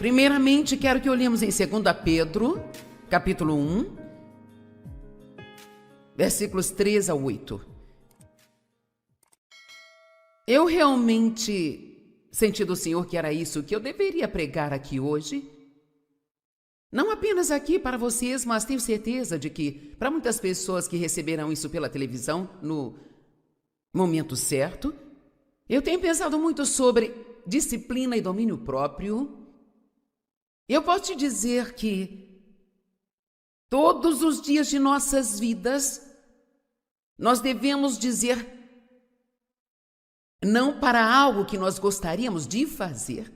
Primeiramente, quero que olhemos em 2 Pedro, capítulo 1, versículos 3 a 8. Eu realmente senti do Senhor que era isso que eu deveria pregar aqui hoje. Não apenas aqui para vocês, mas tenho certeza de que para muitas pessoas que receberão isso pela televisão no momento certo. Eu tenho pensado muito sobre disciplina e domínio próprio. Eu posso te dizer que todos os dias de nossas vidas nós devemos dizer não para algo que nós gostaríamos de fazer,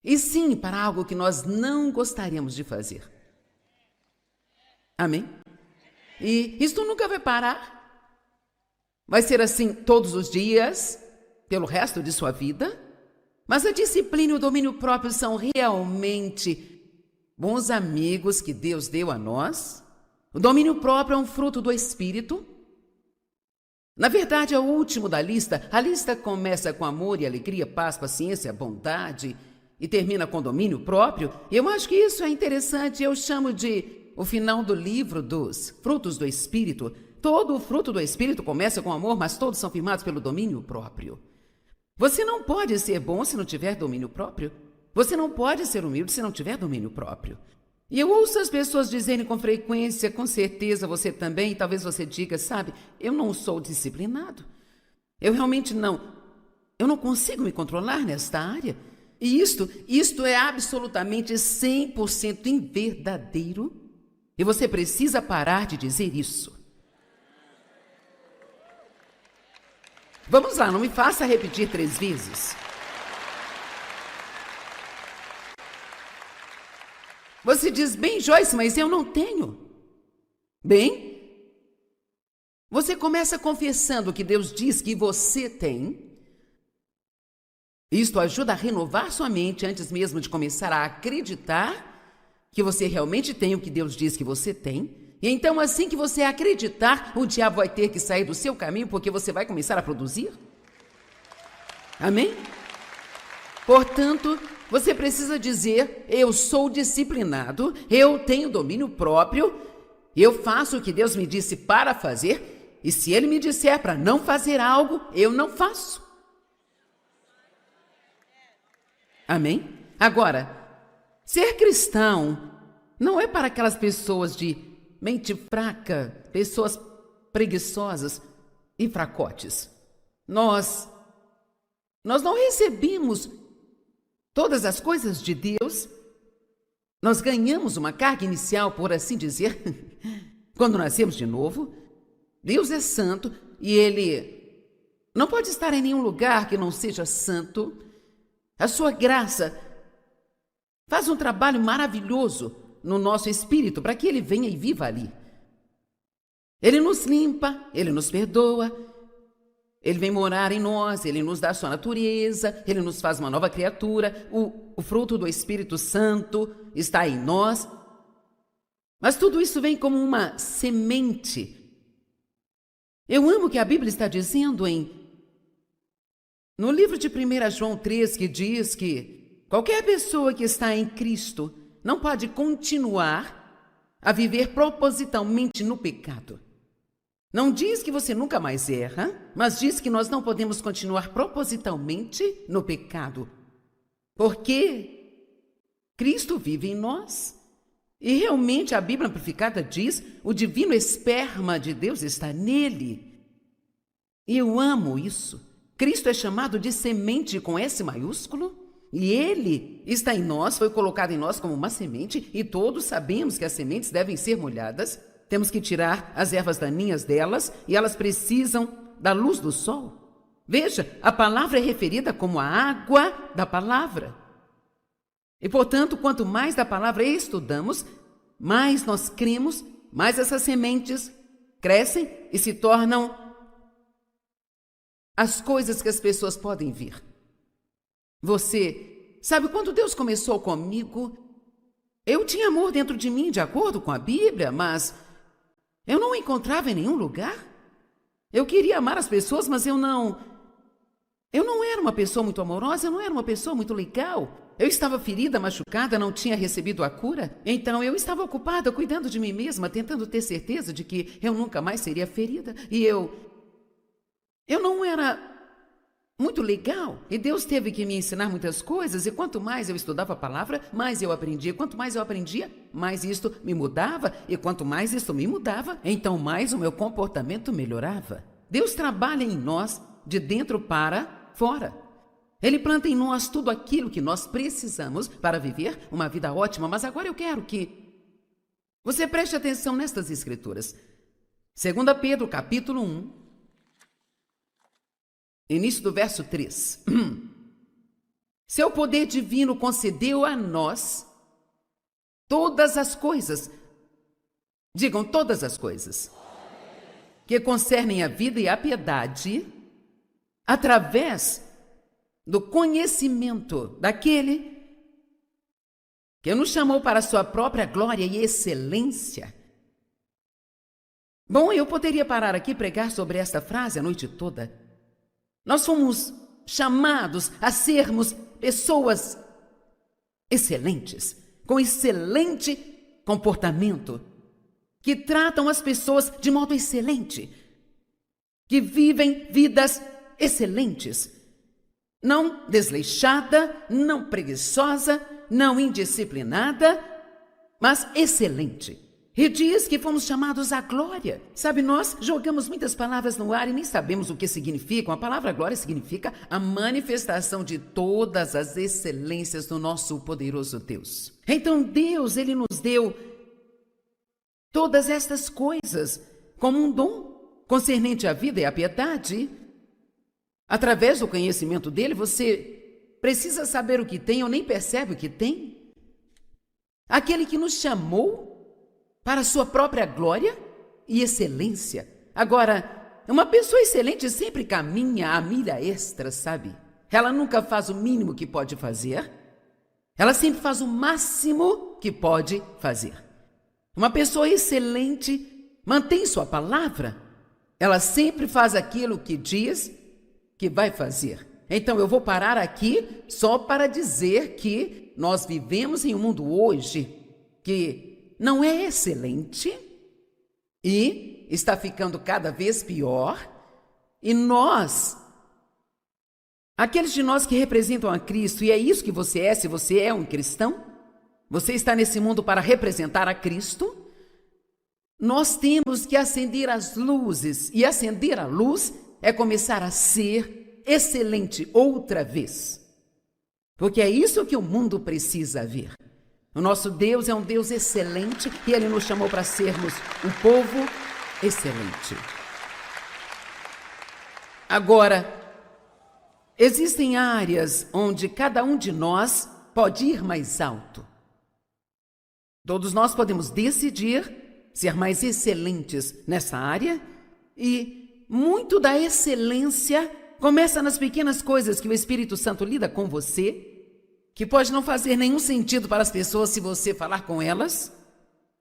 e sim para algo que nós não gostaríamos de fazer. Amém? E isto nunca vai parar. Vai ser assim todos os dias, pelo resto de sua vida. Mas a disciplina e o domínio próprio são realmente bons amigos que Deus deu a nós. O domínio próprio é um fruto do Espírito. Na verdade, é o último da lista. A lista começa com amor e alegria, paz, paciência, bondade e termina com domínio próprio. E eu acho que isso é interessante. Eu chamo de o final do livro dos frutos do Espírito. Todo o fruto do Espírito começa com amor, mas todos são firmados pelo domínio próprio. Você não pode ser bom se não tiver domínio próprio. Você não pode ser humilde se não tiver domínio próprio. E eu ouço as pessoas dizerem com frequência, com certeza você também, e talvez você diga, sabe, eu não sou disciplinado. Eu realmente eu não consigo me controlar nesta área. E isto é absolutamente 100% inverdadeiro. E você precisa parar de dizer isso. Vamos lá, não me faça repetir 3 vezes. Você diz, bem, Joyce, mas eu não tenho. Bem, você começa confessando que Deus diz que você tem. Isto ajuda a renovar sua mente antes mesmo de começar a acreditar que você realmente tem o que Deus diz que você tem. E então, assim que você acreditar, o diabo vai ter que sair do seu caminho, porque você vai começar a produzir. Amém? Portanto, você precisa dizer, eu sou disciplinado, eu tenho domínio próprio, eu faço o que Deus me disse para fazer, e se Ele me disser para não fazer algo, eu não faço. Amém? Agora, ser cristão não é para aquelas pessoas de mente fraca, pessoas preguiçosas e fracotes. Nós não recebemos todas as coisas de Deus. Nós ganhamos uma carga inicial, por assim dizer, quando nascemos de novo. Deus é santo e Ele não pode estar em nenhum lugar que não seja santo. A sua graça faz um trabalho maravilhoso no nosso espírito, para que Ele venha e viva ali. Ele nos limpa, Ele nos perdoa, Ele vem morar em nós, Ele nos dá a sua natureza, Ele nos faz uma nova criatura, o fruto do Espírito Santo está em nós. Mas tudo isso vem como uma semente. Eu amo o que a Bíblia está dizendo no livro de 1 João 3, que diz que qualquer pessoa que está em Cristo não pode continuar a viver propositalmente no pecado. Não diz que você nunca mais erra, mas diz que nós não podemos continuar propositalmente no pecado, porque Cristo vive em nós. E realmente a Bíblia Amplificada diz, o divino esperma de Deus está nele. E eu amo isso. Cristo é chamado de semente com S maiúsculo. E Ele está em nós, foi colocado em nós como uma semente, e todos sabemos que as sementes devem ser molhadas. Temos que tirar as ervas daninhas delas, e elas precisam da luz do sol. Veja, a palavra é referida como a água da palavra. E, portanto, quanto mais da palavra estudamos, mais nós cremos, mais essas sementes crescem e se tornam as coisas que as pessoas podem ver. Você sabe, quando Deus começou comigo, eu tinha amor dentro de mim, de acordo com a Bíblia, mas eu não o encontrava em nenhum lugar. Eu queria amar as pessoas, mas eu não era uma pessoa muito amorosa, eu não era uma pessoa muito legal. Eu estava ferida, machucada, não tinha recebido a cura. Então eu estava ocupada cuidando de mim mesma, tentando ter certeza de que eu nunca mais seria ferida. E eu não era muito legal. E Deus teve que me ensinar muitas coisas. E quanto mais eu estudava a palavra, mais eu aprendia. Quanto mais eu aprendia, mais isto me mudava. E quanto mais isto me mudava, então mais o meu comportamento melhorava. Deus trabalha em nós de dentro para fora. Ele planta em nós tudo aquilo que nós precisamos para viver uma vida ótima. Mas agora eu quero que você preste atenção nestas escrituras. 2 Pedro, capítulo 1, início do verso 3. Seu poder divino concedeu a nós todas as coisas. Digam, todas as coisas que concernem a vida e a piedade, através do conhecimento daquele que nos chamou para a sua própria glória e excelência. Bom, eu poderia parar aqui e pregar sobre esta frase a noite toda. Nós fomos chamados a sermos pessoas excelentes, com excelente comportamento, que tratam as pessoas de modo excelente, que vivem vidas excelentes. Não desleixada, não preguiçosa, não indisciplinada, mas excelente. E diz que fomos chamados à glória. Sabe, nós jogamos muitas palavras no ar e nem sabemos o que significam. A palavra glória significa a manifestação de todas as excelências do nosso poderoso Deus. Então Deus, Ele nos deu todas estas coisas como um dom concernente à vida e à piedade. Através do conhecimento dele, você precisa saber o que tem ou nem percebe o que tem. Aquele que nos chamou para a sua própria glória e excelência. Agora, uma pessoa excelente sempre caminha a milha extra, sabe? Ela nunca faz o mínimo que pode fazer. Ela sempre faz o máximo que pode fazer. Uma pessoa excelente mantém sua palavra. Ela sempre faz aquilo que diz que vai fazer. Então eu vou parar aqui só para dizer que nós vivemos em um mundo hoje que não é excelente e está ficando cada vez pior. E nós, aqueles de nós que representam a Cristo, e é isso que você é, se você é um cristão, você está nesse mundo para representar a Cristo, nós temos que acender as luzes, e acender a luz é começar a ser excelente outra vez. Porque é isso que o mundo precisa ver. O nosso Deus é um Deus excelente e Ele nos chamou para sermos um povo excelente. Agora, existem áreas onde cada um de nós pode ir mais alto. Todos nós podemos decidir ser mais excelentes nessa área e muito da excelência começa nas pequenas coisas que o Espírito Santo lida com você, que pode não fazer nenhum sentido para as pessoas se você falar com elas,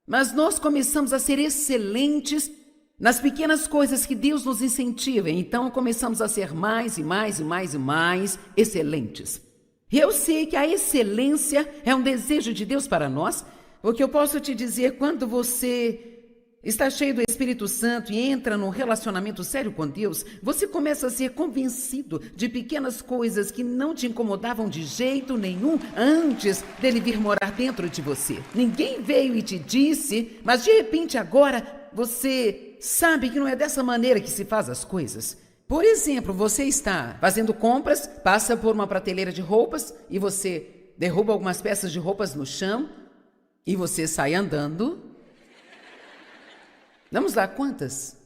mas nós começamos a ser excelentes nas pequenas coisas que Deus nos incentiva, então começamos a ser mais e mais e mais e mais excelentes. E eu sei que a excelência é um desejo de Deus para nós, porque eu posso te dizer, quando você está cheio do Espírito Santo e entra num relacionamento sério com Deus, você começa a ser convencido de pequenas coisas que não te incomodavam de jeito nenhum antes dele vir morar dentro de você. Ninguém veio e te disse, mas de repente agora você sabe que não é dessa maneira que se faz as coisas. Por exemplo, você está fazendo compras, passa por uma prateleira de roupas e você derruba algumas peças de roupas no chão e você sai andando. Vamos lá, quantas?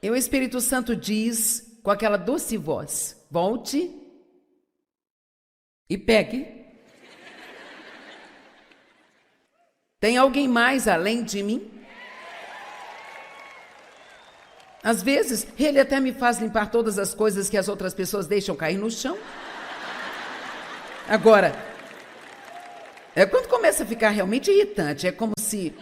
E o Espírito Santo diz com aquela doce voz, volte e pegue. Tem alguém mais além de mim? Às vezes, ele até me faz limpar todas as coisas que as outras pessoas deixam cair no chão. Agora, quando começa a ficar realmente irritante, é como se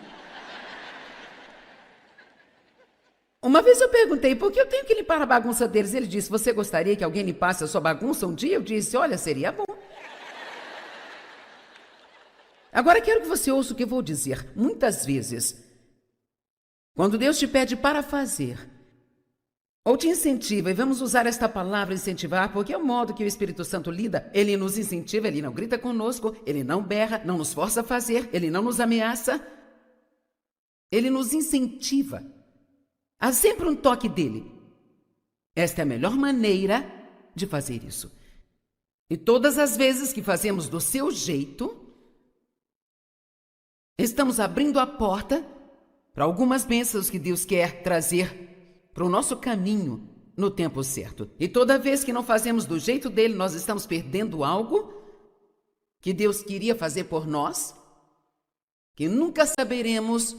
Uma vez eu perguntei, por que eu tenho que limpar a bagunça deles? Ele disse, você gostaria que alguém limpasse a sua bagunça um dia? Eu disse, olha, seria bom. Agora quero que você ouça o que eu vou dizer. Muitas vezes, quando Deus te pede para fazer, ou te incentiva, e vamos usar esta palavra incentivar, porque é o modo que o Espírito Santo lida. Ele nos incentiva, ele não grita conosco, ele não berra, não nos força a fazer, ele não nos ameaça. Ele nos incentiva. Há sempre um toque dele. Esta é a melhor maneira de fazer isso. E todas as vezes que fazemos do seu jeito, estamos abrindo a porta para algumas bênçãos que Deus quer trazer para o nosso caminho no tempo certo. E toda vez que não fazemos do jeito dele, nós estamos perdendo algo que Deus queria fazer por nós, que nunca saberemos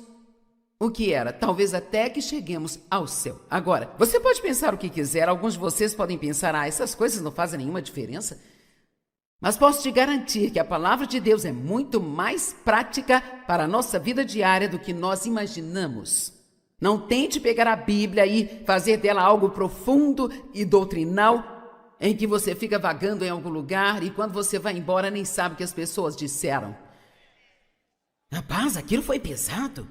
o que era, talvez até que cheguemos ao céu. Agora, você pode pensar o que quiser, alguns de vocês podem pensar, essas coisas não fazem nenhuma diferença. Mas posso te garantir que a palavra de Deus é muito mais prática para a nossa vida diária do que nós imaginamos. Não tente pegar a Bíblia e fazer dela algo profundo e doutrinal, em que você fica vagando em algum lugar e quando você vai embora nem sabe o que as pessoas disseram. Rapaz, aquilo foi pesado.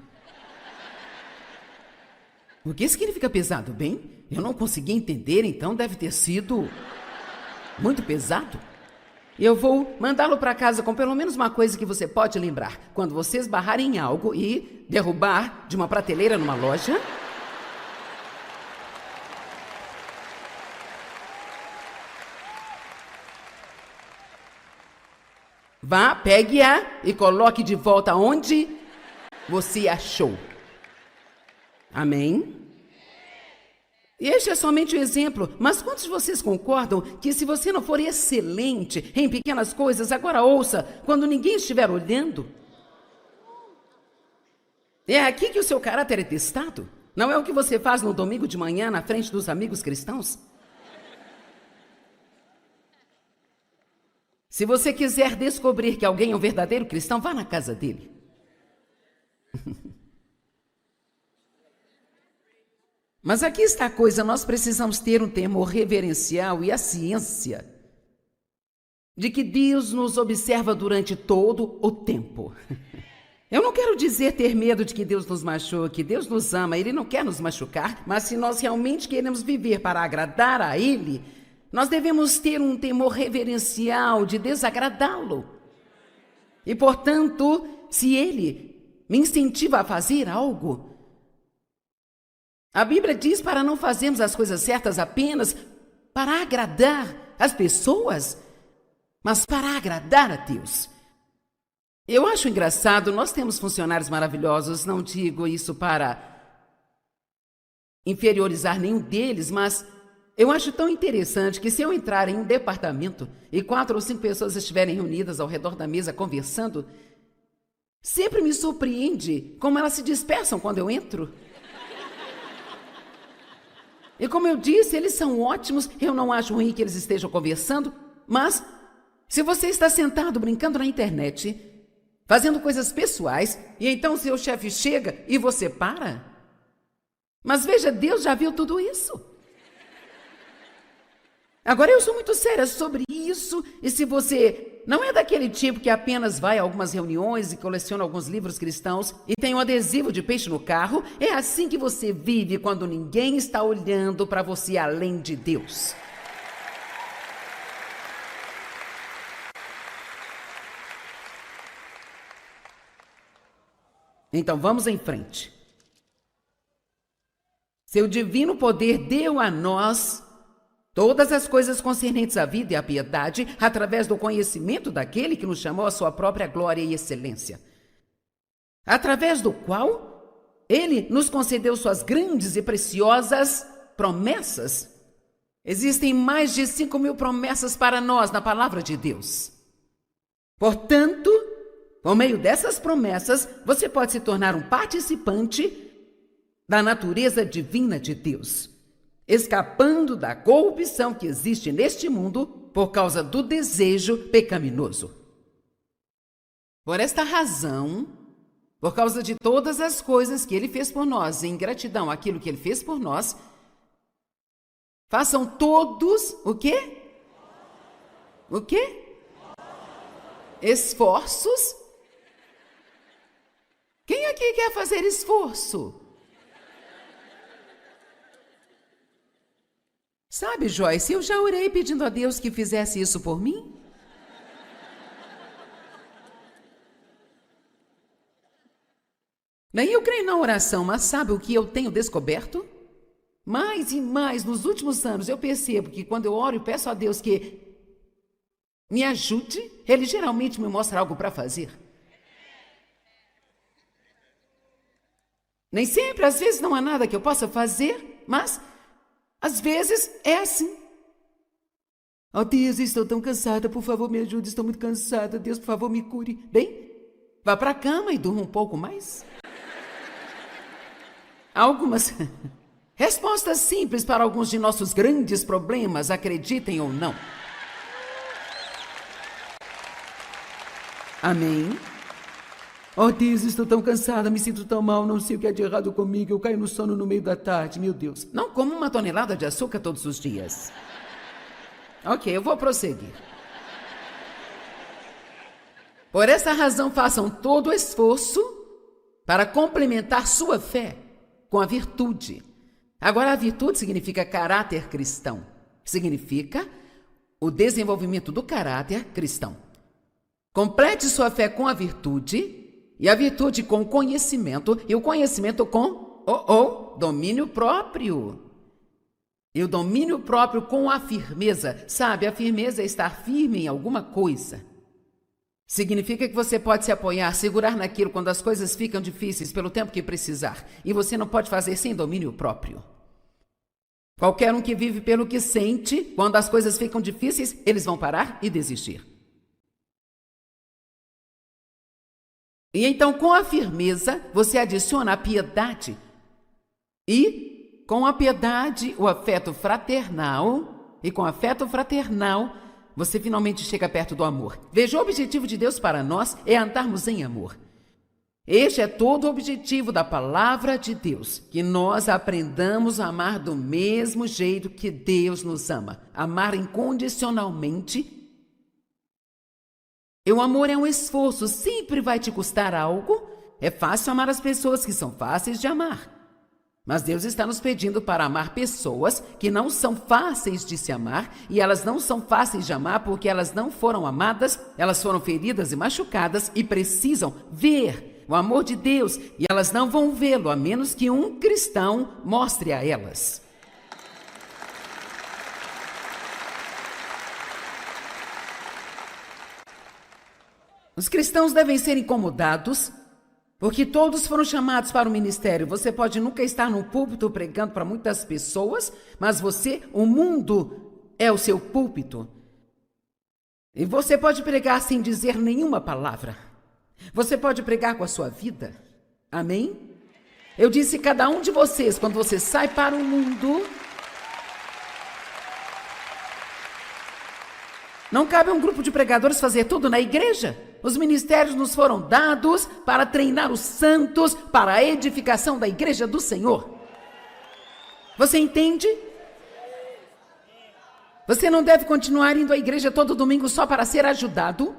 O que significa pesado? Bem, eu não consegui entender, então deve ter sido muito pesado. Eu vou mandá-lo para casa com pelo menos uma coisa que você pode lembrar. Quando você esbarrar em algo e derrubar de uma prateleira numa loja, vá, pegue-a e coloque de volta onde você achou. Amém? E este é somente um exemplo, mas quantos de vocês concordam que se você não for excelente em pequenas coisas, agora ouça, quando ninguém estiver olhando, é aqui que o seu caráter é testado? Não é o que você faz no domingo de manhã na frente dos amigos cristãos? Se você quiser descobrir que alguém é um verdadeiro cristão, vá na casa dele. Mas aqui está a coisa, nós precisamos ter um temor reverencial e a ciência de que Deus nos observa durante todo o tempo. Eu não quero dizer ter medo de que Deus nos machuque, Deus nos ama, Ele não quer nos machucar, mas se nós realmente queremos viver para agradar a Ele, nós devemos ter um temor reverencial de desagradá-lo. E, portanto, se Ele me incentiva a fazer algo, a Bíblia diz para não fazermos as coisas certas apenas para agradar as pessoas, mas para agradar a Deus. Eu acho engraçado, nós temos funcionários maravilhosos, não digo isso para inferiorizar nenhum deles, mas eu acho tão interessante que se eu entrar em um departamento e 4 ou 5 pessoas estiverem reunidas ao redor da mesa conversando, sempre me surpreende como elas se dispersam quando eu entro. E como eu disse, eles são ótimos, eu não acho ruim que eles estejam conversando, mas se você está sentado brincando na internet, fazendo coisas pessoais, e então seu chefe chega e você para? Mas veja, Deus já viu tudo isso. Agora eu sou muito séria sobre isso, e se você não é daquele tipo que apenas vai a algumas reuniões e coleciona alguns livros cristãos e tem um adesivo de peixe no carro, é assim que você vive quando ninguém está olhando para você além de Deus. Então vamos em frente. Seu divino poder deu a nós todas as coisas concernentes à vida e à piedade, através do conhecimento daquele que nos chamou à sua própria glória e excelência, através do qual ele nos concedeu suas grandes e preciosas promessas. Existem mais de 5.000 promessas para nós na palavra de Deus. Portanto, por meio dessas promessas, você pode se tornar um participante da natureza divina de Deus, escapando da corrupção que existe neste mundo por causa do desejo pecaminoso. Por esta razão, Por causa de todas as coisas que Ele fez por nós, em gratidão àquilo que Ele fez por nós, façam todos o quê? O quê? Esforços? Quem aqui quer fazer esforço? Sabe, Joyce, eu já orei pedindo a Deus que fizesse isso por mim. Bem, eu creio na oração, mas sabe o que eu tenho descoberto? Mais e mais, nos últimos anos, eu percebo que quando eu oro e peço a Deus que me ajude, Ele geralmente me mostra algo para fazer. Nem sempre, às vezes não há nada que eu possa fazer, mas às vezes é assim. Oh Deus, estou tão cansada, por favor me ajude, estou muito cansada, Deus, por favor me cure. Bem, vá para a cama e durma um pouco mais. Algumas respostas simples para alguns de nossos grandes problemas, acreditem ou não. Amém? Oh Deus, estou tão cansada, me sinto tão mal, não sei o que é de errado comigo, eu caio no sono no meio da tarde, meu Deus. Não como uma tonelada de açúcar todos os dias. Ok, eu vou prosseguir. Por essa razão, façam todo o esforço para complementar sua fé com a virtude. Agora, a virtude significa caráter cristão. Significa o desenvolvimento do caráter cristão. Complete sua fé com a virtude, e a virtude com o conhecimento, e o conhecimento com o domínio próprio. E o domínio próprio com a firmeza. Sabe, a firmeza é estar firme em alguma coisa. Significa que você pode se apoiar, segurar naquilo quando as coisas ficam difíceis pelo tempo que precisar. E você não pode fazer sem domínio próprio. Qualquer um que vive pelo que sente, quando as coisas ficam difíceis, eles vão parar e desistir. E então, com a firmeza, você adiciona a piedade. E, com a piedade, o afeto fraternal. E com o afeto fraternal, você finalmente chega perto do amor. Veja, o objetivo de Deus para nós é andarmos em amor. Este é todo o objetivo da palavra de Deus, que nós aprendamos a amar do mesmo jeito que Deus nos ama. Amar incondicionalmente. E o amor é um esforço, sempre vai te custar algo. É fácil amar as pessoas que são fáceis de amar. Mas Deus está nos pedindo para amar pessoas que não são fáceis de se amar, e elas não são fáceis de amar porque elas não foram amadas, elas foram feridas e machucadas e precisam ver o amor de Deus, e elas não vão vê-lo a menos que um cristão mostre a elas. Os cristãos devem ser incomodados, porque todos foram chamados para o ministério. Você pode nunca estar no púlpito pregando para muitas pessoas, mas o mundo é o seu púlpito. E você pode pregar sem dizer nenhuma palavra. Você pode pregar com a sua vida. Amém? Eu disse, cada um de vocês, quando você sai para o mundo, não cabe a um grupo de pregadores fazer tudo na igreja. Os ministérios nos foram dados para treinar os santos para a edificação da igreja do Senhor. Você entende? Você não deve continuar indo à igreja todo domingo só para ser ajudado.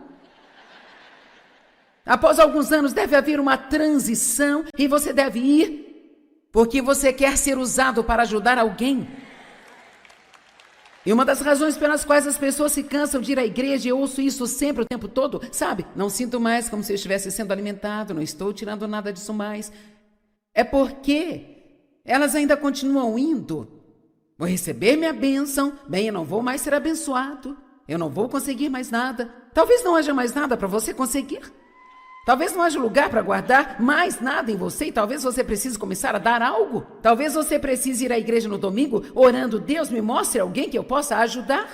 Após alguns anos deve haver uma transição e você deve ir porque você quer ser usado para ajudar alguém. E uma das razões pelas quais as pessoas se cansam de ir à igreja, e eu ouço isso sempre o tempo todo, sabe? Não sinto mais como se eu estivesse sendo alimentado, não estou tirando nada disso mais. É porque elas ainda continuam indo. Vou receber minha bênção, bem, eu não vou mais ser abençoado, eu não vou conseguir mais nada. Talvez não haja mais nada para você conseguir. Talvez não haja lugar para guardar mais nada em você e talvez você precise começar a dar algo. Talvez você precise ir à igreja no domingo orando, Deus me mostre alguém que eu possa ajudar.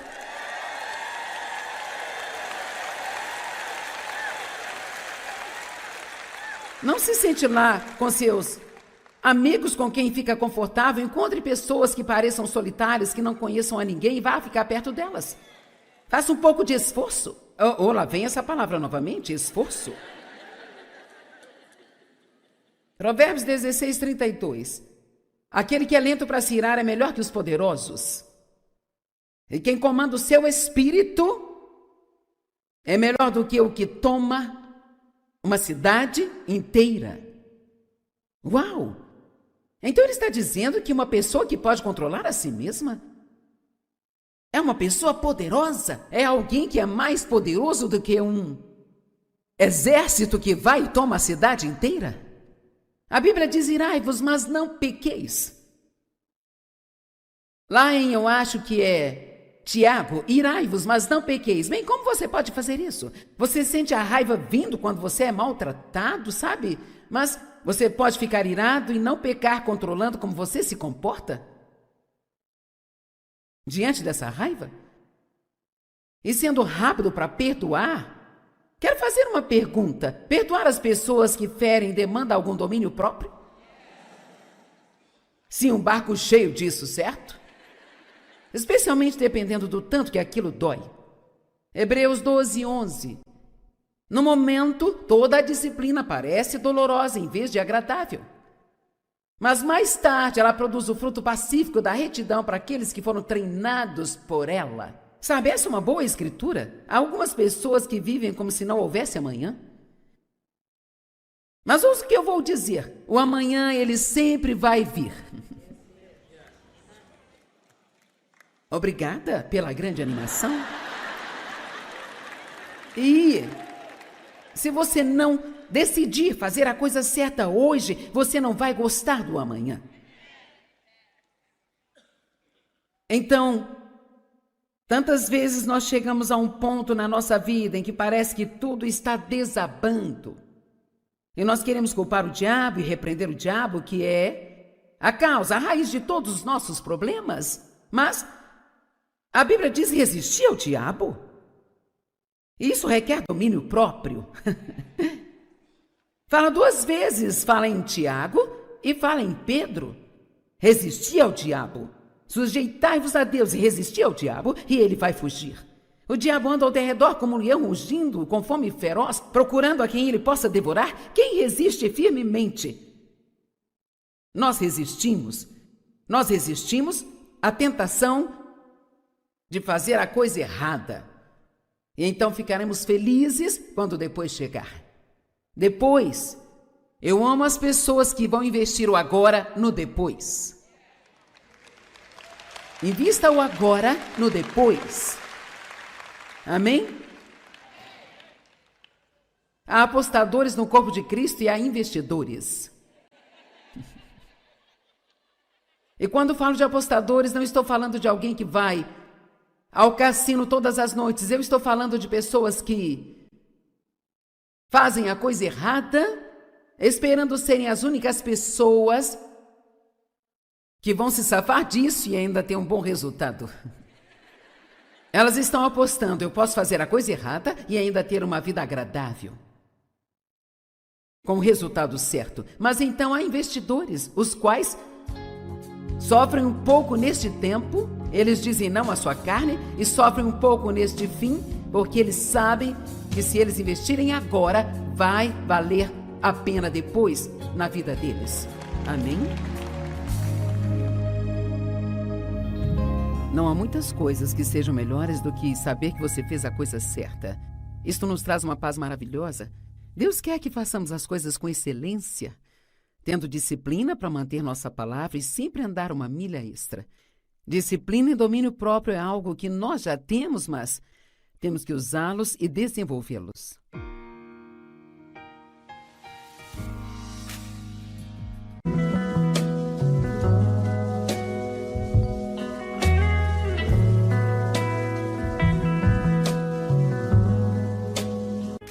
Não se sente lá com seus amigos com quem fica confortável. Encontre pessoas que pareçam solitárias, que não conheçam a ninguém e vá ficar perto delas. Faça um pouco de esforço. Lá vem essa palavra novamente, esforço. Provérbios 16, 32. Aquele que é lento para se irar é melhor que os poderosos. E quem comanda o seu espírito é melhor do que o que toma uma cidade inteira. Uau! Então ele está dizendo que uma pessoa que pode controlar a si mesma é uma pessoa poderosa, é alguém que é mais poderoso do que um exército que vai e toma a cidade inteira. A Bíblia diz: irai-vos, mas não pequeis. Lá em, eu acho que é Tiago, irai-vos, mas não pequeis. Bem, como você pode fazer isso? Você sente a raiva vindo quando você é maltratado, sabe? Mas você pode ficar irado e não pecar controlando como você se comporta diante dessa raiva? E sendo rápido para perdoar? Quero fazer uma pergunta. Perdoar as pessoas que ferem demanda algum domínio próprio? Sim, um barco cheio disso, certo? Especialmente dependendo do tanto que aquilo dói. Hebreus 12, 11. No momento, toda a disciplina parece dolorosa em vez de agradável. Mas mais tarde ela produz o fruto pacífico da retidão para aqueles que foram treinados por ela. Sabe, essa é uma boa escritura. Há algumas pessoas que vivem como se não houvesse amanhã. Mas ouça o que eu vou dizer. O amanhã, ele sempre vai vir. Obrigada pela grande animação. E se você não decidir fazer a coisa certa hoje, você não vai gostar do amanhã. Então, tantas vezes nós chegamos a um ponto na nossa vida em que parece que tudo está desabando. E nós queremos culpar o diabo e repreender o diabo, que é a causa, a raiz de todos os nossos problemas. Mas a Bíblia diz resistir ao diabo. Isso requer domínio próprio. Fala duas vezes, fala em Tiago e fala em Pedro. Resistir ao diabo. Sujeitai-vos a Deus e resistir ao diabo, e ele vai fugir. O diabo anda ao derredor como um leão rugindo, com fome feroz, procurando a quem ele possa devorar. Quem resiste firmemente? Nós resistimos à tentação de fazer a coisa errada. E então ficaremos felizes quando depois chegar. Depois, eu amo as pessoas que vão investir o agora no depois. Invista o agora no depois. Amém? Há apostadores no corpo de Cristo e há investidores. E quando falo de apostadores, não estou falando de alguém que vai ao cassino todas as noites. Eu estou falando de pessoas que fazem a coisa errada, esperando serem as únicas pessoas que vão se safar disso e ainda ter um bom resultado. Elas estão apostando: eu posso fazer a coisa errada e ainda ter uma vida agradável, com o resultado certo. Mas então há investidores, os quais sofrem um pouco neste tempo, eles dizem não à sua carne, e sofrem um pouco neste fim, porque eles sabem que se eles investirem agora, vai valer a pena depois na vida deles. Amém? Não há muitas coisas que sejam melhores do que saber que você fez a coisa certa. Isto nos traz uma paz maravilhosa. Deus quer que façamos as coisas com excelência, tendo disciplina para manter nossa palavra e sempre andar uma milha extra. Disciplina e domínio próprio é algo que nós já temos, mas temos que usá-los e desenvolvê-los.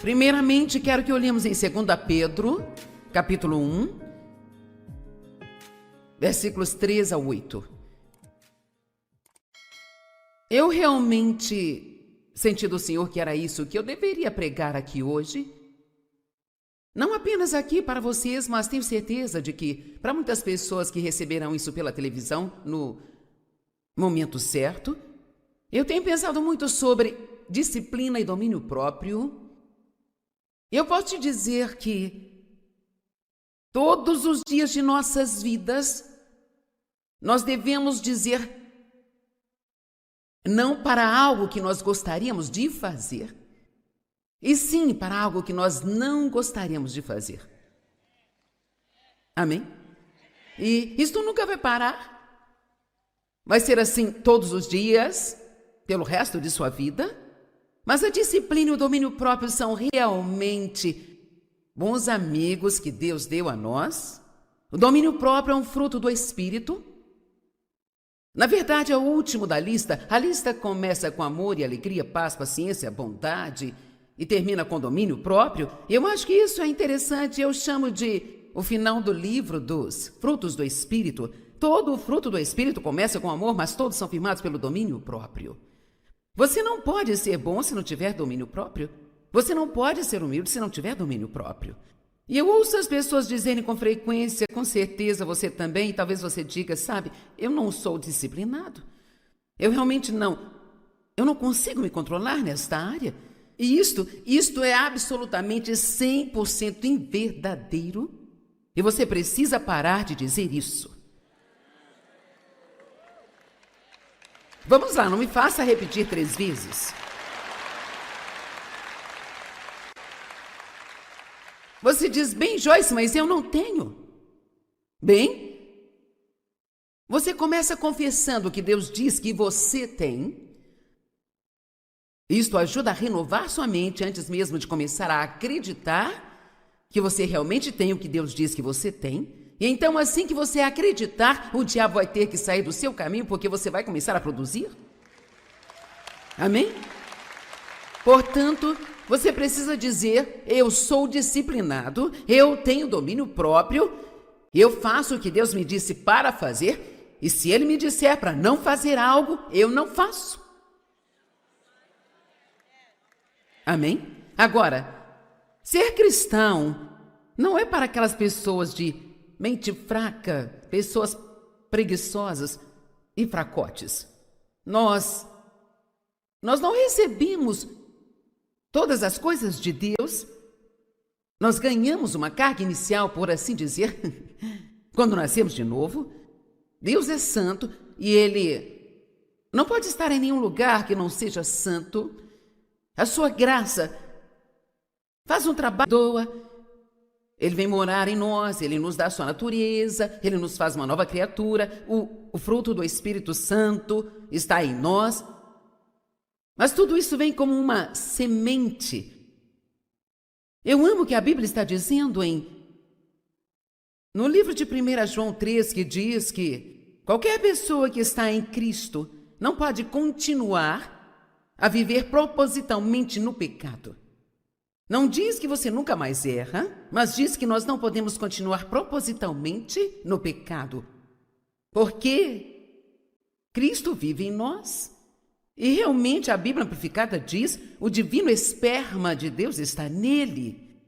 Primeiramente, quero que olhemos em 2 Pedro, capítulo 1, versículos 3 a 8. Eu realmente senti do Senhor que era isso que eu deveria pregar aqui hoje. Não apenas aqui para vocês, mas tenho certeza de que para muitas pessoas que receberão isso pela televisão no momento certo. Eu tenho pensado muito sobre disciplina e domínio próprio. Eu posso te dizer que Todos os dias de nossas vidas, nós devemos dizer não para algo que nós gostaríamos de fazer, e sim para algo que nós não gostaríamos de fazer. Amém? E isso nunca vai parar. Vai ser assim todos os dias, pelo resto de sua vida. Mas a disciplina e o domínio próprio são realmente bons amigos que Deus deu a nós. O domínio próprio é um fruto do Espírito. Na verdade, é o último da lista. A lista começa com amor e alegria, paz, paciência, bondade e termina com domínio próprio. Eu acho que isso é interessante. Eu chamo de o final do livro dos frutos do Espírito. Todo o fruto do Espírito começa com amor, mas todos são firmados pelo domínio próprio. Você não pode ser bom se não tiver domínio próprio. Você não pode ser humilde se não tiver domínio próprio. E eu ouço as pessoas dizerem com frequência, com certeza você também, e talvez você diga, sabe, eu não sou disciplinado. Eu realmente não. Eu não consigo me controlar nesta área. E isto é absolutamente 100% inverdadeiro. E você precisa parar de dizer isso. Vamos lá, não me faça repetir 3 vezes. Você diz, bem, Joyce, mas eu não tenho. Bem, você começa confessando o que Deus diz que você tem. Isto ajuda a renovar sua mente antes mesmo de começar a acreditar que você realmente tem o que Deus diz que você tem. E então, assim que você acreditar, o diabo vai ter que sair do seu caminho, porque você vai começar a produzir. Amém? Portanto, você precisa dizer, eu sou disciplinado, eu tenho domínio próprio, eu faço o que Deus me disse para fazer, e se Ele me disser para não fazer algo, eu não faço. Amém? Agora, ser cristão não é para aquelas pessoas de mente fraca, pessoas preguiçosas e fracotes. Nós não recebemos todas as coisas de Deus. Nós ganhamos uma carga inicial, por assim dizer, quando nascemos de novo. Deus é santo e Ele não pode estar em nenhum lugar que não seja santo. A sua graça faz um trabalho, doa. Ele vem morar em nós, Ele nos dá a sua natureza, Ele nos faz uma nova criatura, o fruto do Espírito Santo está em nós. Mas tudo isso vem como uma semente. Eu amo o que a Bíblia está dizendo no livro de 1 João 3, que diz que qualquer pessoa que está em Cristo não pode continuar a viver propositalmente no pecado. Não diz que você nunca mais erra, mas diz que nós não podemos continuar propositalmente no pecado, porque Cristo vive em nós. E realmente a Bíblia Amplificada diz, o divino esperma de Deus está nele.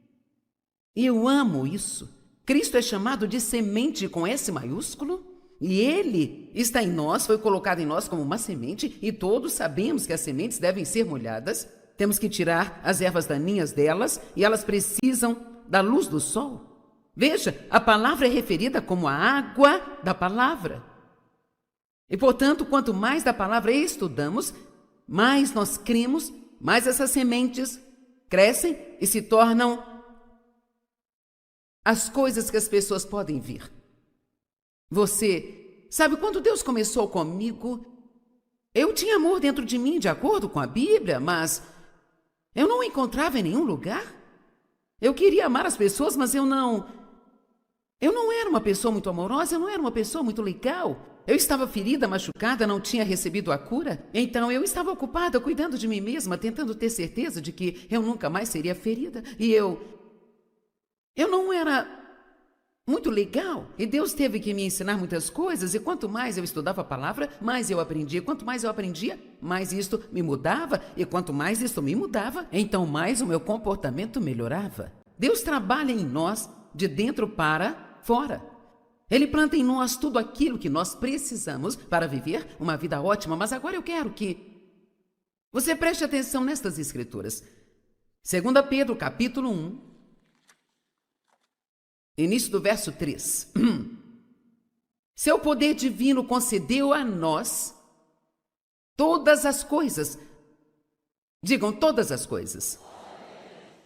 E eu amo isso. Cristo é chamado de semente com S maiúsculo, e Ele está em nós, foi colocado em nós como uma semente, e todos sabemos que as sementes devem ser molhadas. Temos que tirar as ervas daninhas delas e elas precisam da luz do sol. Veja, a palavra é referida como a água da palavra. E, portanto, quanto mais da palavra estudamos, mais nós cremos, mais essas sementes crescem e se tornam as coisas que as pessoas podem ver. Você sabe, quando Deus começou comigo, eu tinha amor dentro de mim, de acordo com a Bíblia, mas eu não o encontrava em nenhum lugar. Eu queria amar as pessoas, mas eu não era uma pessoa muito amorosa, eu não era uma pessoa muito legal. Eu estava ferida, machucada, não tinha recebido a cura. Então eu estava ocupada cuidando de mim mesma, tentando ter certeza de que eu nunca mais seria ferida. E eu não era muito legal. E Deus teve que me ensinar muitas coisas. E quanto mais eu estudava a palavra, mais eu aprendia. Quanto mais eu aprendia, mais isto me mudava. E quanto mais isto me mudava, então mais o meu comportamento melhorava. Deus trabalha em nós de dentro para fora. Ele planta em nós tudo aquilo que nós precisamos para viver uma vida ótima. Mas agora eu quero que você preste atenção nestas escrituras. 2 Pedro, capítulo 1. início do verso 3. Seu poder divino concedeu a nós todas as coisas, digam todas as coisas,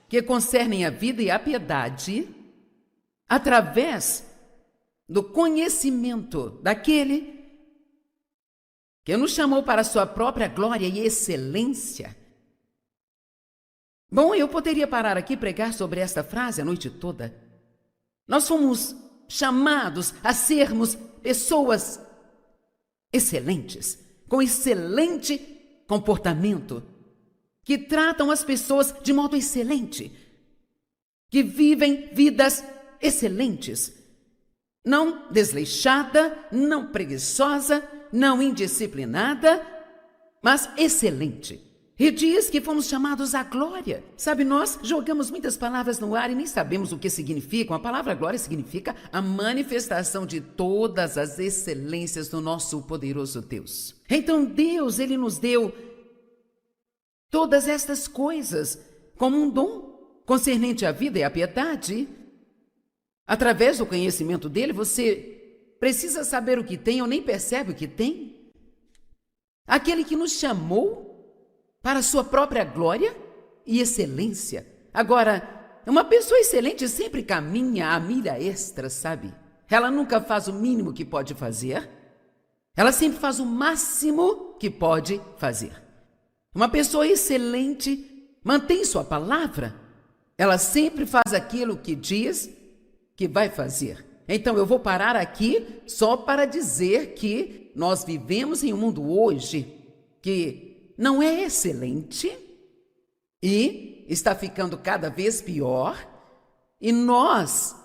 que concernem a vida e a piedade, através do conhecimento daquele que nos chamou para a sua própria glória e excelência. Bom, eu poderia parar aqui e pregar sobre esta frase a noite toda. Nós fomos chamados a sermos pessoas excelentes, com excelente comportamento, que tratam as pessoas de modo excelente, que vivem vidas excelentes, não desleixada, não preguiçosa, não indisciplinada, mas excelente. E diz que fomos chamados à glória. Sabe, nós jogamos muitas palavras no ar e nem sabemos o que significam. A palavra glória significa a manifestação de todas as excelências do nosso poderoso Deus. Então Deus, Ele nos deu todas estas coisas como um dom concernente à vida e à piedade. Através do conhecimento dele, você precisa saber o que tem ou nem percebe o que tem. Aquele que nos chamou para a sua própria glória e excelência. Agora, uma pessoa excelente sempre caminha a milha extra, sabe? Ela nunca faz o mínimo que pode fazer. Ela sempre faz o máximo que pode fazer. Uma pessoa excelente mantém sua palavra. Ela sempre faz aquilo que diz que vai fazer. Então, eu vou parar aqui só para dizer que nós vivemos em um mundo hoje que não é excelente e está ficando cada vez pior. E nós,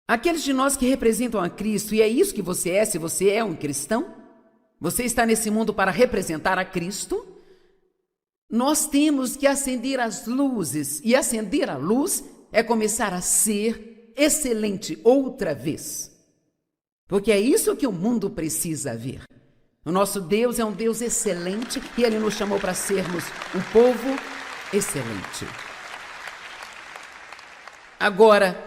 aqueles de nós que representam a Cristo, e é isso que você é, se você é um cristão, você está nesse mundo para representar a Cristo, nós temos que acender as luzes, e acender a luz é começar a ser excelente outra vez, porque é isso que o mundo precisa ver. O nosso Deus é um Deus excelente e Ele nos chamou para sermos um povo excelente. Agora,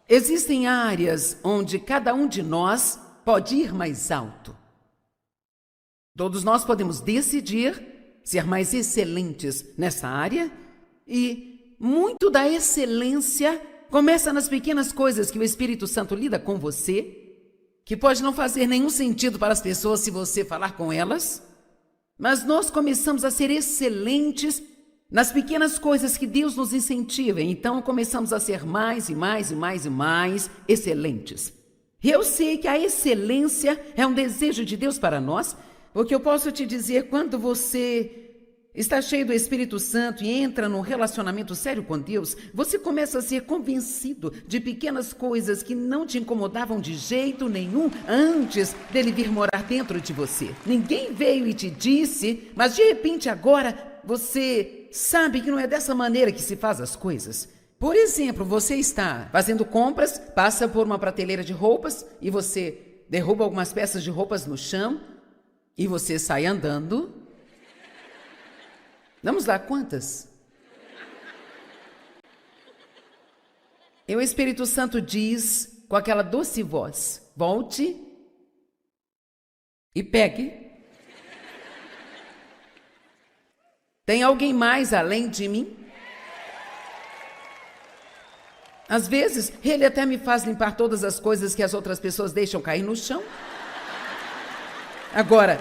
existem áreas onde cada um de nós pode ir mais alto. Todos nós podemos decidir ser mais excelentes nessa área e muito da excelência começa nas pequenas coisas que o Espírito Santo lida com você, que pode não fazer nenhum sentido para as pessoas se você falar com elas, mas nós começamos a ser excelentes nas pequenas coisas que Deus nos incentiva, então começamos a ser mais e mais e mais e mais excelentes. E eu sei que a excelência é um desejo de Deus para nós, porque eu posso te dizer, quando você está cheio do Espírito Santo e entra num relacionamento sério com Deus, você começa a ser convencido de pequenas coisas que não te incomodavam de jeito nenhum antes dele vir morar dentro de você. Ninguém veio e te disse, mas de repente agora você sabe que não é dessa maneira que se faz as coisas. Por exemplo, você está fazendo compras, passa por uma prateleira de roupas e você derruba algumas peças de roupas no chão e você sai andando. Vamos lá, quantas? E o Espírito Santo diz com aquela doce voz, volte e pegue. Tem alguém mais além de mim? Às vezes, ele até me faz limpar todas as coisas que as outras pessoas deixam cair no chão. Agora,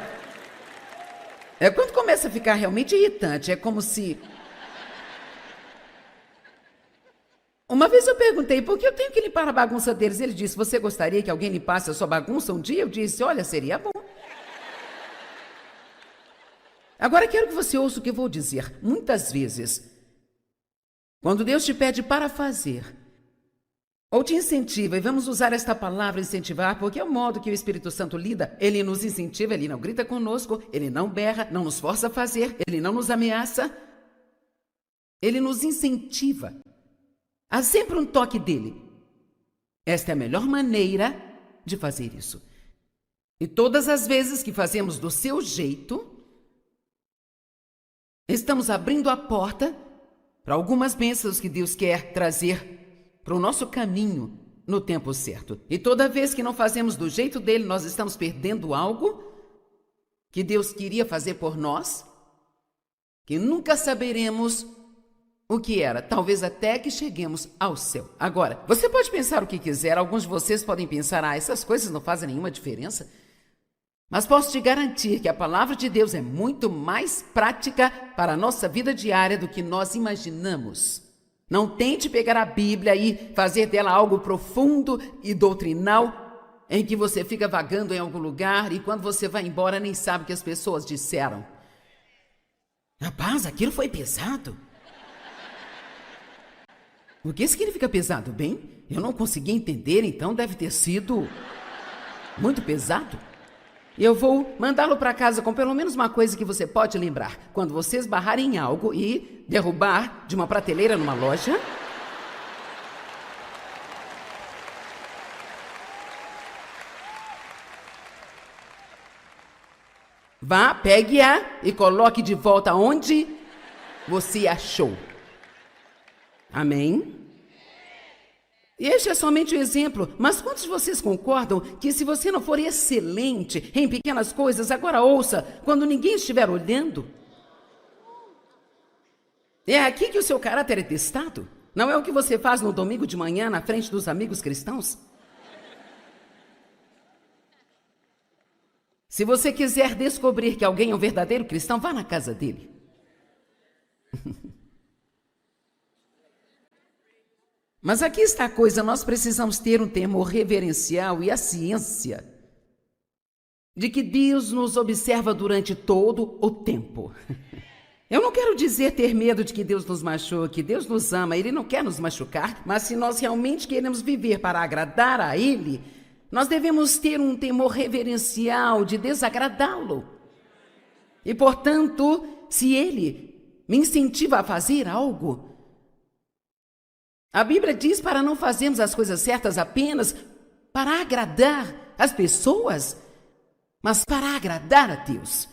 quando começa a ficar realmente irritante, é como se... Uma vez eu perguntei, por que eu tenho que limpar a bagunça deles? Ele disse, você gostaria que alguém limpasse a sua bagunça um dia? Eu disse, olha, seria bom. Agora quero que você ouça o que eu vou dizer. Muitas vezes, quando Deus te pede para fazer, ou te incentiva, e vamos usar esta palavra incentivar, porque é o modo que o Espírito Santo lida, ele nos incentiva, ele não grita conosco, ele não berra, não nos força a fazer, ele não nos ameaça, ele nos incentiva. Há sempre um toque dele. Esta é a melhor maneira de fazer isso. E todas as vezes que fazemos do seu jeito, estamos abrindo a porta para algumas bênçãos que Deus quer trazer para o nosso caminho no tempo certo. E toda vez que não fazemos do jeito dele, nós estamos perdendo algo que Deus queria fazer por nós, que nunca saberemos o que era, talvez até que cheguemos ao céu. Agora, você pode pensar o que quiser, alguns de vocês podem pensar, essas coisas não fazem nenhuma diferença. Mas posso te garantir que a palavra de Deus é muito mais prática para a nossa vida diária do que nós imaginamos. Não tente pegar a Bíblia e fazer dela algo profundo e doutrinal, em que você fica vagando em algum lugar e quando você vai embora nem sabe o que as pessoas disseram. Rapaz, aquilo foi pesado. O que significa pesado? Bem, eu não consegui entender, então deve ter sido muito pesado. Eu vou mandá-lo para casa com pelo menos uma coisa que você pode lembrar. Quando você esbarrar em algo e derrubar de uma prateleira numa loja, vá, pegue-a e coloque de volta onde você achou. Amém? E este é somente um exemplo, mas quantos de vocês concordam que se você não for excelente em pequenas coisas, agora ouça, quando ninguém estiver olhando, é aqui que o seu caráter é testado? Não é o que você faz no domingo de manhã na frente dos amigos cristãos? Se você quiser descobrir que alguém é um verdadeiro cristão, vá na casa dele. Mas aqui está a coisa, nós precisamos ter um temor reverencial e a ciência de que Deus nos observa durante todo o tempo. Eu não quero dizer ter medo de que Deus nos machuque, Deus nos ama, Ele não quer nos machucar, mas se nós realmente queremos viver para agradar a Ele, nós devemos ter um temor reverencial de desagradá-lo. E, portanto, se Ele me incentiva a fazer algo, a Bíblia diz para não fazermos as coisas certas apenas para agradar as pessoas, mas para agradar a Deus.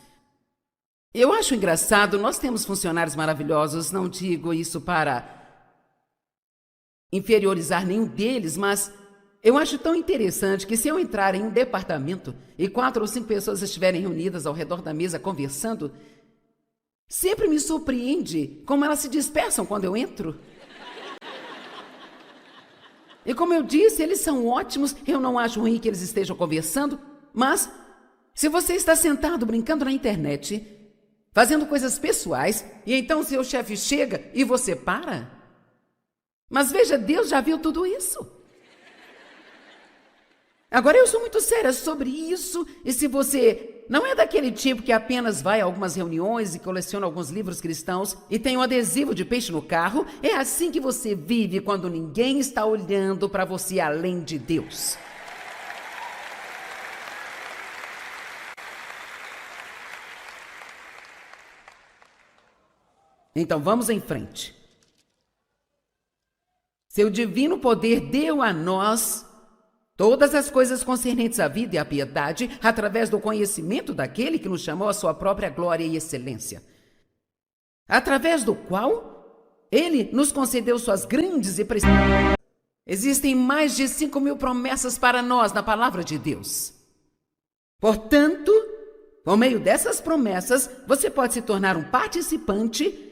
Eu acho engraçado, nós temos funcionários maravilhosos, não digo isso para inferiorizar nenhum deles, mas eu acho tão interessante que se eu entrar em um departamento e 4 ou 5 pessoas estiverem reunidas ao redor da mesa conversando, sempre me surpreende como elas se dispersam quando eu entro. E como eu disse, eles são ótimos, eu não acho ruim que eles estejam conversando, mas se você está sentado brincando na internet, fazendo coisas pessoais, e então seu chefe chega e você para? Mas veja, Deus já viu tudo isso. Agora eu sou muito séria sobre isso, e se você não é daquele tipo que apenas vai a algumas reuniões e coleciona alguns livros cristãos e tem um adesivo de peixe no carro, é assim que você vive quando ninguém está olhando para você além de Deus. Então vamos em frente. Seu divino poder deu a nós todas as coisas concernentes à vida e à piedade, através do conhecimento daquele que nos chamou à sua própria glória e excelência, através do qual ele nos concedeu suas grandes e preciosas. Existem mais de 5.000 promessas para nós na palavra de Deus. Portanto, por meio dessas promessas, você pode se tornar um participante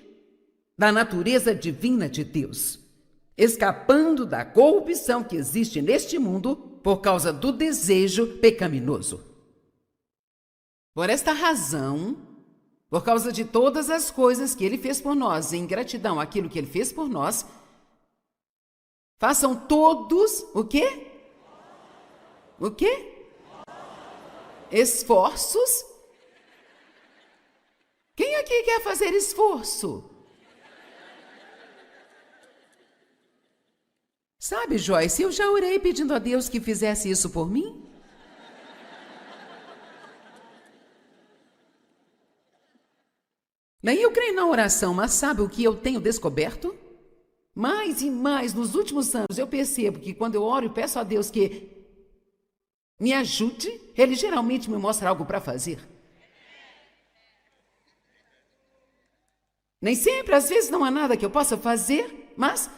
da natureza divina de Deus, escapando da corrupção que existe neste mundo por causa do desejo pecaminoso. Por esta razão, por causa de todas as coisas que Ele fez por nós, em gratidão àquilo que Ele fez por nós, façam todos o quê? O quê? Esforços? Quem aqui quer fazer esforço? Sabe, Joyce, eu já orei pedindo a Deus que fizesse isso por mim. Nem eu creio na oração, mas sabe o que eu tenho descoberto? Mais e mais, nos últimos anos, eu percebo que quando eu oro e peço a Deus que me ajude, Ele geralmente me mostra algo para fazer. Nem sempre, às vezes não há nada que eu possa fazer, mas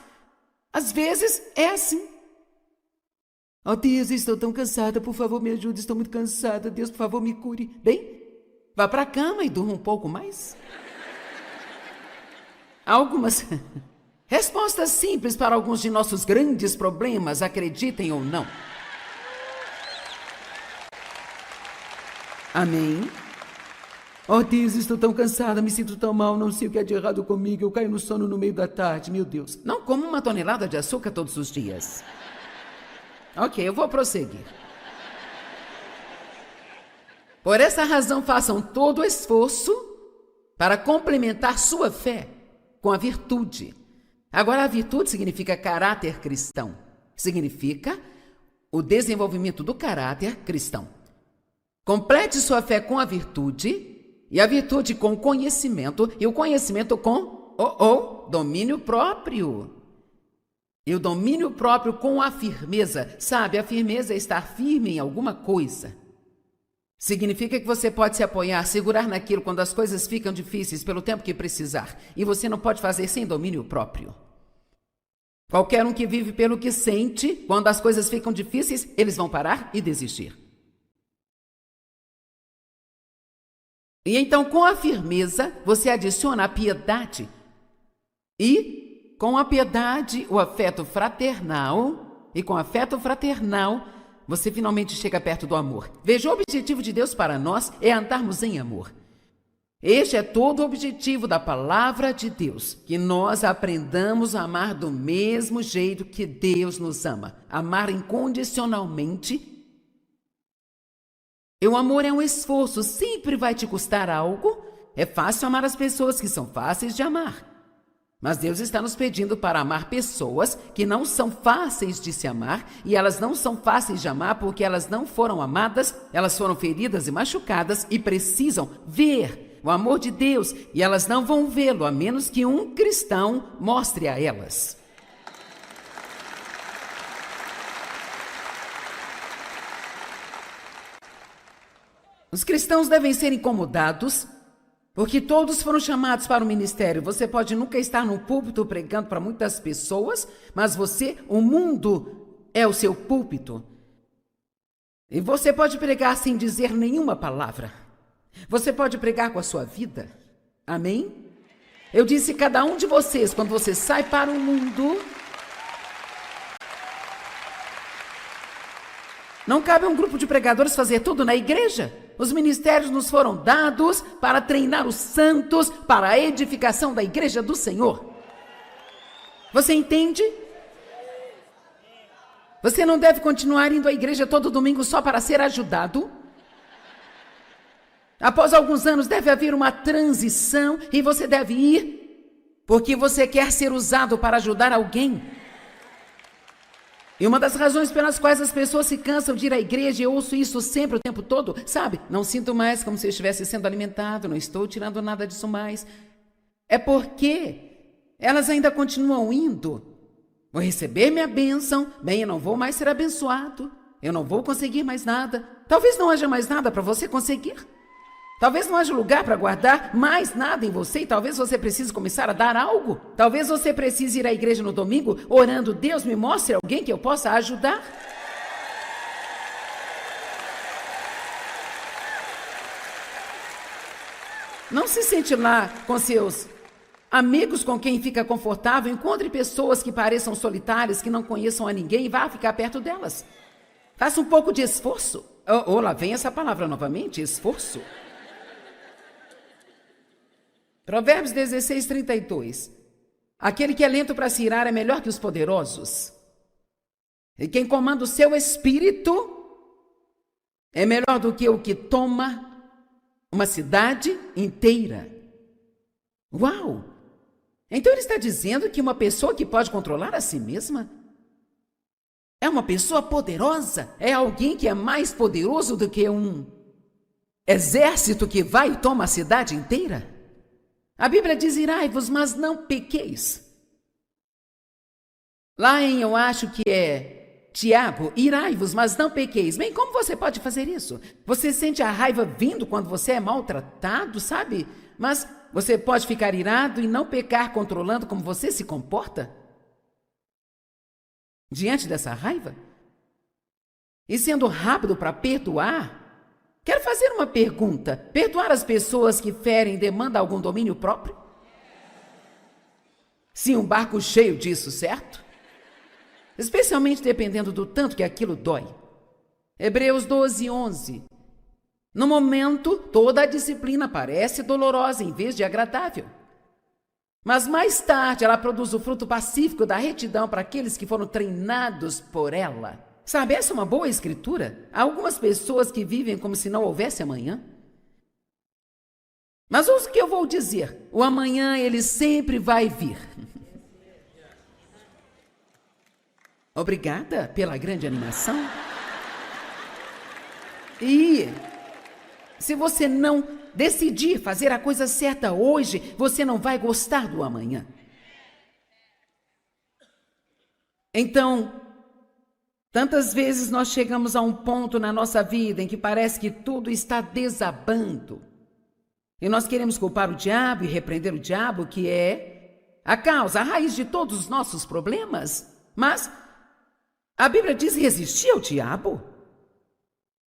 Às vezes é assim. Oh Deus, estou tão cansada, por favor me ajude, estou muito cansada, Deus, por favor me cure. Bem, vá para a cama e durma um pouco mais. Há algumas respostas simples para alguns de nossos grandes problemas, acreditem ou não. Amém? Oh Deus, estou tão cansada, me sinto tão mal, não sei o que é de errado comigo, eu caio no sono no meio da tarde, meu Deus. Não coma 1 tonelada de açúcar todos os dias. Ok, eu vou prosseguir. Por essa razão, façam todo o esforço para complementar sua fé com a virtude. Agora, a virtude significa caráter cristão. Significa o desenvolvimento do caráter cristão. Complete sua fé com a virtude, e a virtude com o conhecimento, e o conhecimento com o domínio próprio. E o domínio próprio com a firmeza. Sabe, a firmeza é estar firme em alguma coisa. Significa que você pode se apoiar, segurar naquilo quando as coisas ficam difíceis pelo tempo que precisar. E você não pode fazer sem domínio próprio. Qualquer um que vive pelo que sente, quando as coisas ficam difíceis, eles vão parar e desistir. E então, com a firmeza, você adiciona a piedade. E, com a piedade, o afeto fraternal. E com o afeto fraternal, você finalmente chega perto do amor. Veja, o objetivo de Deus para nós é andarmos em amor. Este é todo o objetivo da palavra de Deus, que nós aprendamos a amar do mesmo jeito que Deus nos ama. Amar incondicionalmente. E o amor é um esforço, sempre vai te custar algo. É fácil amar as pessoas que são fáceis de amar. Mas Deus está nos pedindo para amar pessoas que não são fáceis de se amar, e elas não são fáceis de amar porque elas não foram amadas, elas foram feridas e machucadas e precisam ver o amor de Deus, e elas não vão vê-lo a menos que um cristão mostre a elas. Os cristãos devem ser incomodados, porque todos foram chamados para o ministério. Você pode nunca estar no púlpito pregando para muitas pessoas, mas o mundo é o seu púlpito. E você pode pregar sem dizer nenhuma palavra. Você pode pregar com a sua vida. Amém? Eu disse, cada um de vocês, quando você sai para o mundo, não cabe a um grupo de pregadores fazer tudo na igreja. Os ministérios nos foram dados para treinar os santos para a edificação da igreja do Senhor. Você entende? Você não deve continuar indo à igreja todo domingo só para ser ajudado. Após alguns anos deve haver uma transição e você deve ir porque você quer ser usado para ajudar alguém. E uma das razões pelas quais as pessoas se cansam de ir à igreja, eu ouço isso sempre, o tempo todo, sabe? Não sinto mais como se eu estivesse sendo alimentado, não estou tirando nada disso mais. É porque elas ainda continuam indo. Vou receber minha bênção, bem, eu não vou mais ser abençoado, eu não vou conseguir mais nada. Talvez não haja mais nada para você conseguir. Talvez não haja lugar para guardar mais nada em você e talvez você precise começar a dar algo. Talvez você precise ir à igreja no domingo orando, Deus me mostre alguém que eu possa ajudar. Não se sente lá com seus amigos com quem fica confortável. Encontre pessoas que pareçam solitárias, que não conheçam a ninguém e vá ficar perto delas. Faça um pouco de esforço. Lá vem essa palavra novamente, esforço. Provérbios 16, 32. Aquele que é lento para se irar é melhor que os poderosos. E quem comanda o seu espírito é melhor do que o que toma uma cidade inteira. Uau! Então ele está dizendo que uma pessoa que pode controlar a si mesma é uma pessoa poderosa, é alguém que é mais poderoso do que um exército que vai e toma a cidade inteira. A Bíblia diz, irai-vos, mas não pequeis. Lá eu acho que é Tiago, irai-vos, mas não pequeis. Bem, como você pode fazer isso? Você sente a raiva vindo quando você é maltratado, sabe? Mas você pode ficar irado e não pecar controlando como você se comporta? diante dessa raiva? E sendo rápido para perdoar, quero fazer uma pergunta. Perdoar as pessoas que ferem demanda algum domínio próprio? Sim, um barco cheio disso, certo? Especialmente dependendo do tanto que aquilo dói. Hebreus 12:11. No momento, toda a disciplina parece dolorosa em vez de agradável. Mas mais tarde ela produz o fruto pacífico da retidão para aqueles que foram treinados por ela. Sabe, essa é uma boa escritura. Há algumas pessoas que vivem como se não houvesse amanhã. Mas ouça o que eu vou dizer. O amanhã, ele sempre vai vir. Obrigada pela grande animação. E se você não decidir fazer a coisa certa hoje, você não vai gostar do amanhã. Então, tantas vezes nós chegamos a um ponto na nossa vida em que parece que tudo está desabando. E nós queremos culpar o diabo e repreender o diabo, que é a causa, a raiz de todos os nossos problemas. Mas a Bíblia diz resistir ao diabo.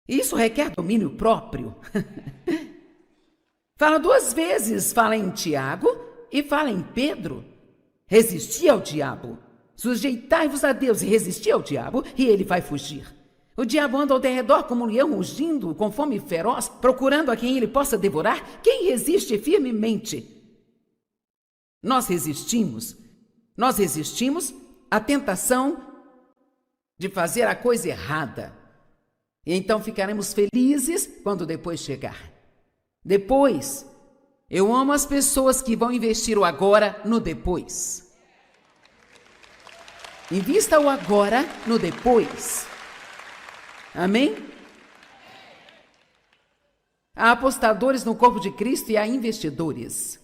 Isso requer domínio próprio. Fala 2 vezes, fala em Tiago e fala em Pedro. Resistir ao diabo. Sujeitai-vos a Deus e resistir ao diabo, e ele vai fugir. O diabo anda ao derredor como um leão rugindo, com fome feroz, procurando a quem ele possa devorar. Quem resiste firmemente? Nós resistimos à tentação de fazer a coisa errada. E então ficaremos felizes quando depois chegar. Depois, eu amo as pessoas que vão investir o agora no depois. Invista o agora no depois. Amém? Há apostadores no corpo de Cristo e há investidores.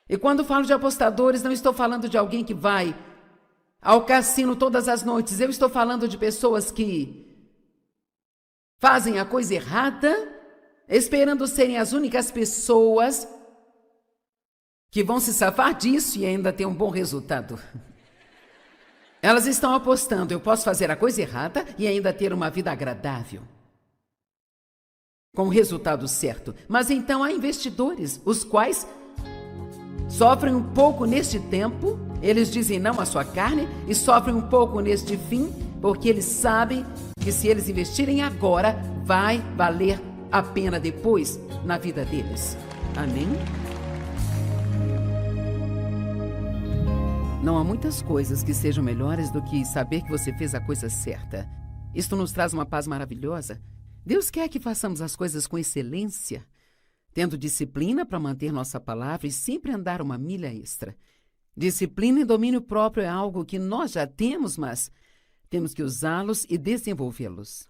E quando falo de apostadores, não estou falando de alguém que vai ao cassino todas as noites. Eu estou falando de pessoas que fazem a coisa errada, esperando serem as únicas pessoas que vão se safar disso e ainda ter um bom resultado. Elas estão apostando, eu posso fazer a coisa errada e ainda ter uma vida agradável, com o resultado certo. Mas então há investidores, os quais sofrem um pouco neste tempo, eles dizem não à sua carne e sofrem um pouco neste fim, porque eles sabem que se eles investirem agora, vai valer a pena depois na vida deles. Amém? Não há muitas coisas que sejam melhores do que saber que você fez a coisa certa. Isto nos traz uma paz maravilhosa. Deus quer que façamos as coisas com excelência, tendo disciplina para manter nossa palavra e sempre andar uma milha extra. Disciplina e domínio próprio é algo que nós já temos, mas temos que usá-los e desenvolvê-los.